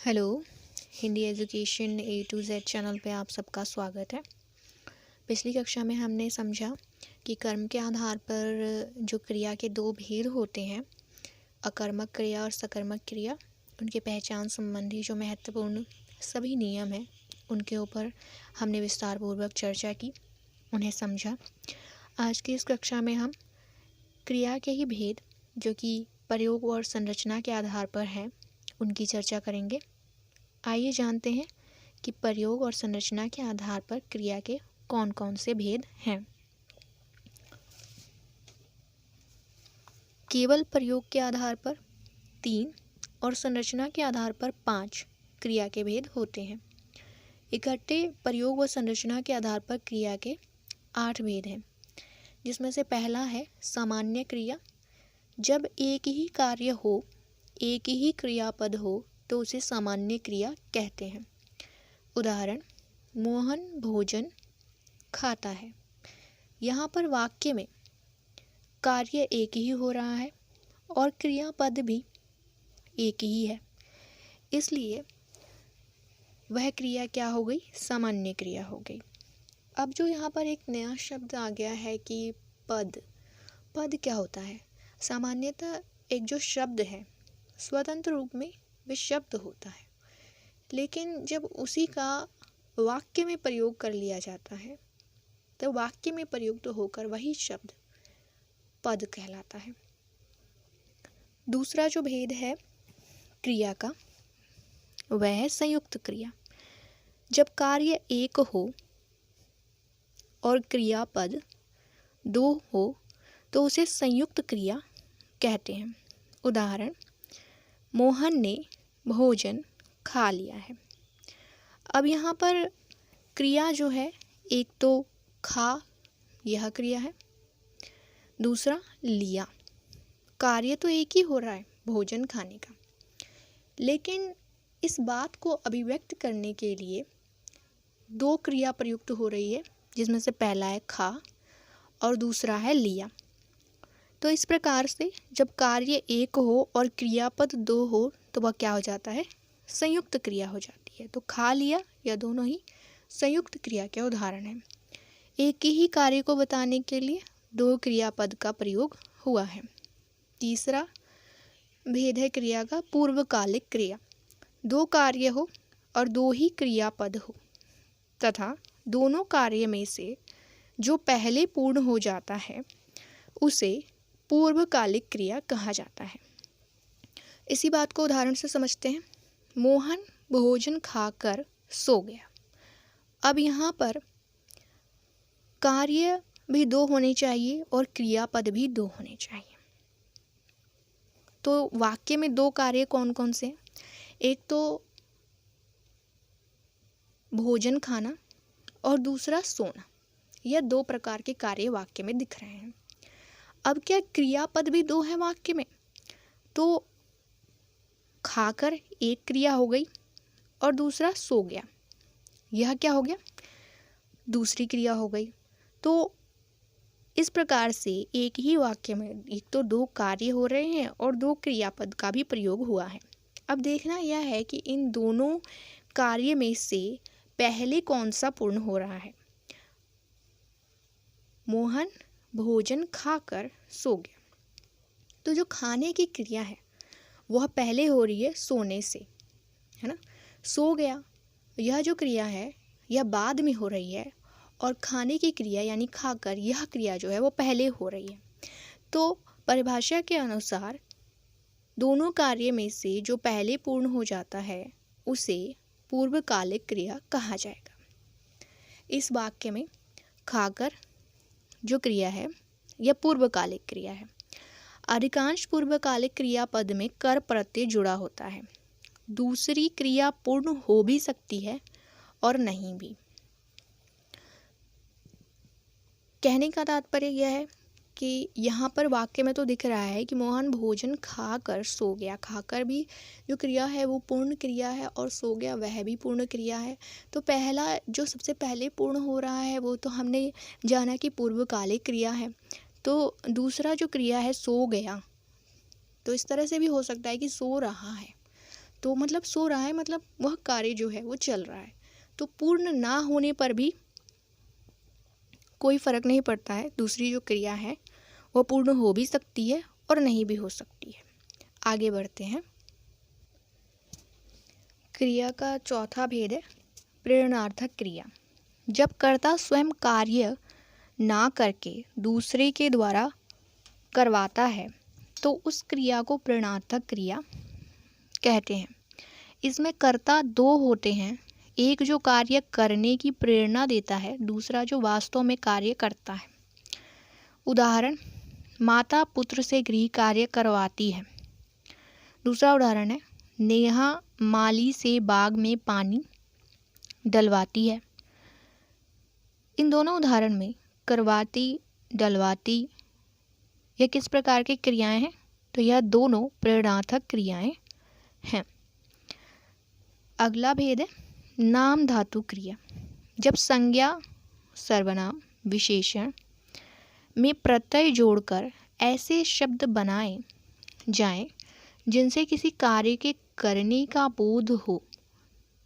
Hello. Hindi education A to Z channel पे आप सबका स्वागत है। पिछली कक्षा में हमने समझा कि कर्म के आधार पर जो क्रिया के दो भेद होते हैं, अकर्मक क्रिया और सकर्मक क्रिया, उनके पहचान संबंधी जो महत्वपूर्ण सभी नियम हैं उनके ऊपर हमने विस्तारपूर्वक चर्चा की, उन्हें समझा। आज की इस कक्षा में हम क्रिया के ही भेद जो कि प्रयोग और संरचना के आधार पर हैं उनकी चर्चा करेंगे। आइए जानते हैं कि प्रयोग और संरचना के आधार पर क्रिया के कौन कौन से भेद हैं। केवल प्रयोग के आधार पर 3 और संरचना के आधार पर 5 क्रिया के भेद होते हैं। इकट्ठे प्रयोग व संरचना के आधार पर क्रिया के 8 भेद हैं, जिसमें से पहला है सामान्य क्रिया। जब एक ही कार्य हो, एक ही क्रियापद हो तो उसे सामान्य क्रिया कहते हैं। उदाहरण, मोहन भोजन खाता है। यहाँ पर वाक्य में कार्य एक ही हो रहा है और क्रियापद भी एक ही है, इसलिए वह क्रिया क्या हो गई? सामान्य क्रिया हो गई। अब जो यहाँ पर एक नया शब्द आ गया है कि पद क्या होता है? सामान्यतः एक जो शब्द है स्वतंत्र रूप में वे शब्द होता है, लेकिन जब उसी का वाक्य में प्रयोग कर लिया जाता है तो वाक्य में प्रयुक्त होकर वही शब्द पद कहलाता है। दूसरा जो भेद है क्रिया का, वह है संयुक्त क्रिया। जब कार्य एक हो और क्रियापद 2 हो तो उसे संयुक्त क्रिया कहते हैं। उदाहरण, मोहन ने भोजन खा लिया है। अब यहाँ पर क्रिया जो है, एक तो खा, यह क्रिया है, दूसरा लिया। कार्य तो एक ही हो रहा है, भोजन खाने का, लेकिन इस बात को अभिव्यक्त करने के लिए 2 क्रिया प्रयुक्त हो रही है, जिसमें से पहला है खा और दूसरा है लिया। तो इस प्रकार से जब कार्य एक हो और क्रियापद 2 हो तो वह क्या हो जाता है? संयुक्त क्रिया हो जाती है। तो खा लिया या दोनों ही संयुक्त क्रिया के उदाहरण हैं। एक ही कार्य को बताने के लिए 2 क्रियापद का प्रयोग हुआ है। तीसरा भेद है क्रिया का पूर्वकालिक क्रिया। 2 कार्य हो और 2 ही क्रियापद हो तथा दोनों कार्य में से जो पहले पूर्ण हो जाता है उसे पूर्वकालिक क्रिया कहा जाता है। इसी बात को उदाहरण से समझते हैं। मोहन भोजन खाकर सो गया। अब यहाँ पर कार्य भी 2 होने चाहिए और क्रियापद भी 2 होने चाहिए। तो वाक्य में 2 कार्य कौन कौन से हैं? एक तो भोजन खाना और दूसरा सोना। यह 2 प्रकार के कार्य वाक्य में दिख रहे हैं। अब क्या क्रियापद भी 2 है वाक्य में? तो खाकर एक क्रिया हो गई और दूसरा सो गया, यह क्या हो गया? दूसरी क्रिया हो गई। तो इस प्रकार से एक ही वाक्य में एक तो 2 कार्य हो रहे हैं और 2 क्रियापद का भी प्रयोग हुआ है। अब देखना यह है कि इन दोनों कार्य में से पहले कौन सा पूर्ण हो रहा है। मोहन भोजन खाकर सो गया, तो जो खाने की क्रिया है वह पहले हो रही है सोने से, है ना। सो गया, यह जो क्रिया है यह बाद में हो रही है और खाने की क्रिया यानी खाकर, यह क्रिया जो है वो पहले हो रही है। तो परिभाषा के अनुसार दोनों कार्य में से जो पहले पूर्ण हो जाता है उसे पूर्वकालिक क्रिया कहा जाएगा। इस वाक्य में खाकर जो क्रिया है यह पूर्वकालिक क्रिया है। अधिकांश पूर्वकालिक क्रियापद में कर प्रत्यय जुड़ा होता है। दूसरी क्रिया पूर्ण हो भी सकती है और नहीं भी। कहने का तात्पर्य यह है कि यहाँ पर वाक्य में तो दिख रहा है कि मोहन भोजन खाकर सो गया। खाकर भी जो क्रिया है वो पूर्ण क्रिया है और सो गया वह भी पूर्ण क्रिया है। तो पहला जो सबसे पहले पूर्ण हो रहा है वो तो हमने जाना कि पूर्वकालिक क्रिया है। तो दूसरा जो क्रिया है सो गया, तो इस तरह से भी हो सकता है कि सो रहा है, तो मतलब सो रहा है, मतलब वह कार्य जो है वो चल रहा है। तो पूर्ण ना होने पर भी कोई फर्क नहीं पड़ता है, दूसरी जो क्रिया है वो पूर्ण हो भी सकती है और नहीं भी हो सकती है। आगे बढ़ते हैं। क्रिया का चौथा भेद है प्रेरणार्थक क्रिया। जब कर्ता स्वयं कार्य ना करके दूसरे के द्वारा करवाता है तो उस क्रिया को प्रेरणार्थक क्रिया कहते हैं। इसमें कर्ता दो होते हैं, एक जो कार्य करने की प्रेरणा देता है, दूसरा जो वास्तव में कार्य करता है। उदाहरण, माता पुत्र से गृह कार्य करवाती है। दूसरा उदाहरण है, नेहा माली से बाग में पानी डलवाती है। इन दोनों उदाहरण में करवाती, डलवाती यह किस प्रकार की क्रियाएं हैं? तो यह दोनों प्रेरणार्थक क्रियाएं हैं। अगला भेद है नाम धातु क्रिया। जब संज्ञा, सर्वनाम, विशेषण में प्रत्यय जोड़कर ऐसे शब्द बनाए जाएं जिनसे किसी कार्य के करने का बोध हो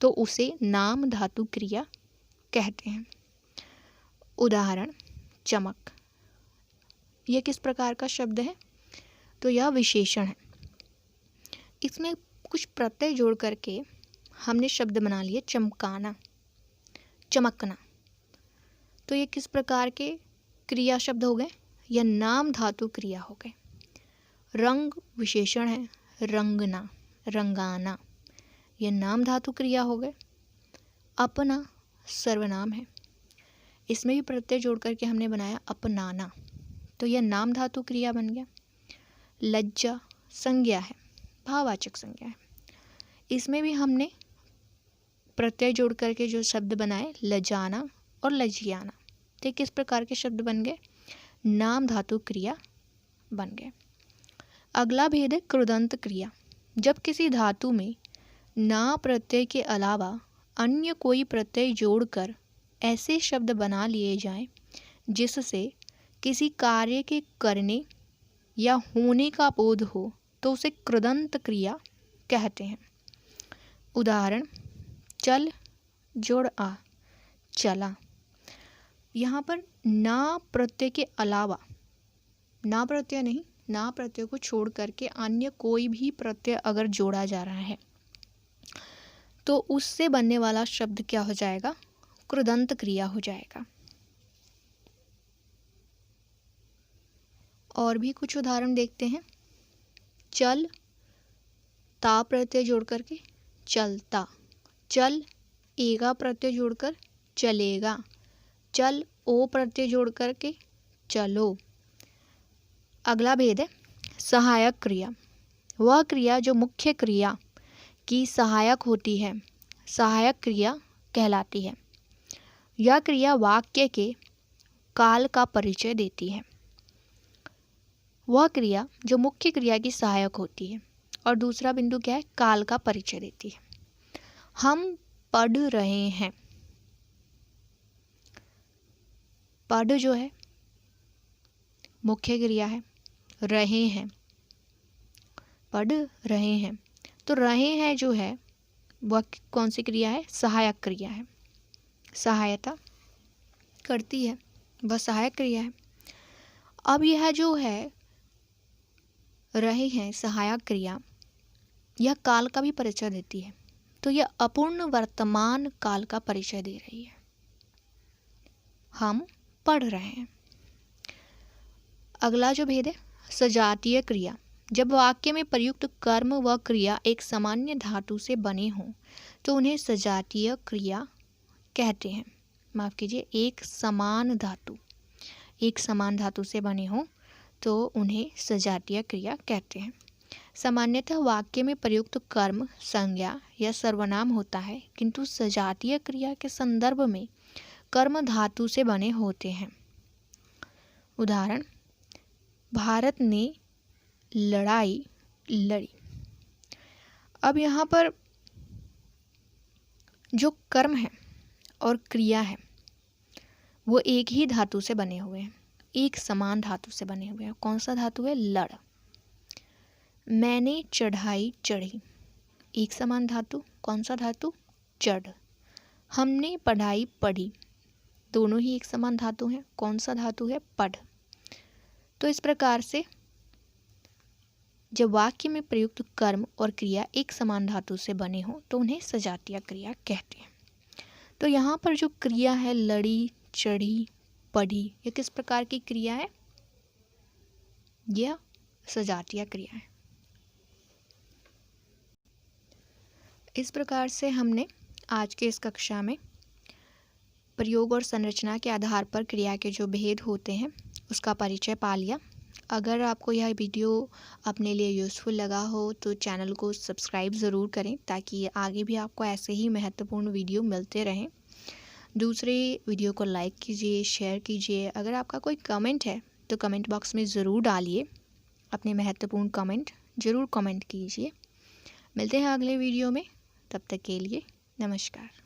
तो उसे नाम धातु क्रिया कहते हैं। उदाहरण, चमक, यह किस प्रकार का शब्द है? तो यह विशेषण है। इसमें कुछ प्रत्यय जोड़ करके हमने शब्द बना लिए चमकाना, चमकना। तो ये किस प्रकार के क्रिया शब्द हो गए? यह नाम धातु क्रिया हो गए। रंग विशेषण है, रंगना, रंगाना, यह नाम धातु क्रिया हो गए। अपना सर्वनाम है, इसमें भी प्रत्यय जोड़ करके हमने बनाया अपनाना, तो यह नाम धातु क्रिया बन गया। लज्जा संज्ञा है, भाववाचक संज्ञा है, इसमें भी हमने प्रत्यय जोड़ करके जो शब्द बनाए लजाना और लजियाना, तो किस प्रकार के शब्द बन गए? नाम धातु क्रिया बन गए। अगला भेद है कृदंत क्रिया। जब किसी धातु में ना प्रत्यय के अलावा अन्य कोई प्रत्यय जोड़कर ऐसे शब्द बना लिए जाएं जिससे किसी कार्य के करने या होने का बोध हो तो उसे कृदंत क्रिया कहते हैं। उदाहरण, चल जोड़ आ, चला। यहाँ पर ना प्रत्यय के अलावा, ना प्रत्यय नहीं, ना प्रत्यय को छोड़ करके अन्य कोई भी प्रत्यय अगर जोड़ा जा रहा है तो उससे बनने वाला शब्द क्या हो जाएगा? कृदंत क्रिया हो जाएगा। और भी कुछ उदाहरण देखते हैं। चल ता प्रत्यय जोड़ करके चलता, चल एगा प्रत्यय जोड़कर चलेगा, चल ओ प्रत्यय जोड़ करके चलो। अगला भेद है सहायक क्रिया। वह क्रिया जो मुख्य क्रिया की सहायक होती है सहायक क्रिया कहलाती है। यह क्रिया वाक्य के काल का परिचय देती है। वह क्रिया जो मुख्य क्रिया की सहायक होती है और दूसरा बिंदु क्या है? काल का परिचय देती है। हम पढ़ रहे हैं, पढ़ जो है मुख्य क्रिया है, रहे हैं, पढ़ रहे हैं, तो रहे हैं जो है वह कौन सी क्रिया है? सहायक क्रिया है, सहायता करती है, वह सहायक क्रिया है। अब यह जो है रहे हैं सहायक क्रिया, यह काल का भी परिचय देती है, तो यह अपूर्ण वर्तमान काल का परिचय दे रही है। हम पढ़ रहे हैं। अगला जो भेद है सजातीय क्रिया। जब वाक्य में प्रयुक्त कर्म व क्रिया एक सामान्य धातु से बने हों तो उन्हें सजातीय क्रिया कहते हैं। माफ कीजिए, एक समान धातु से बने हों तो उन्हें सजातीय क्रिया कहते हैं। सामान्यतः वाक्य में प्रयुक्त कर्म संज्ञा या सर्वनाम होता है, किंतु सजातीय क्रिया के संदर्भ में कर्म धातु से बने होते हैं। उदाहरण, भारत ने लड़ाई लड़ी। अब यहाँ पर जो कर्म है और क्रिया है वो एक ही धातु से बने हुए हैं, एक समान धातु से बने हुए हैं। कौन सा धातु है? लड़। मैंने चढ़ाई चढ़ी, एक समान धातु, कौन सा धातु? जड़। हमने पढ़ाई पढ़ी, दोनों ही एक समान धातु हैं, कौन सा धातु है? पढ़। तो इस प्रकार से जब वाक्य में प्रयुक्त कर्म और क्रिया एक समान धातु से बने हों तो उन्हें सजातीय क्रिया कहते हैं। तो यहाँ पर जो क्रिया है लड़ी, चढ़ी, पढ़ी, ये किस प्रकार की क्रिया है? यह सजातीय क्रिया है। इस प्रकार से हमने आज के इस कक्षा में प्रयोग और संरचना के आधार पर क्रिया के जो भेद होते हैं उसका परिचय पा लिया। अगर आपको यह वीडियो अपने लिए यूज़फुल लगा हो तो चैनल को सब्सक्राइब ज़रूर करें ताकि आगे भी आपको ऐसे ही महत्वपूर्ण वीडियो मिलते रहें। दूसरे वीडियो को लाइक कीजिए, शेयर कीजिए। अगर आपका कोई कमेंट है तो कमेंट बॉक्स में ज़रूर डालिए, अपने महत्वपूर्ण कमेंट ज़रूर कमेंट कीजिए। मिलते हैं अगले वीडियो में, तब तक के लिए नमस्कार।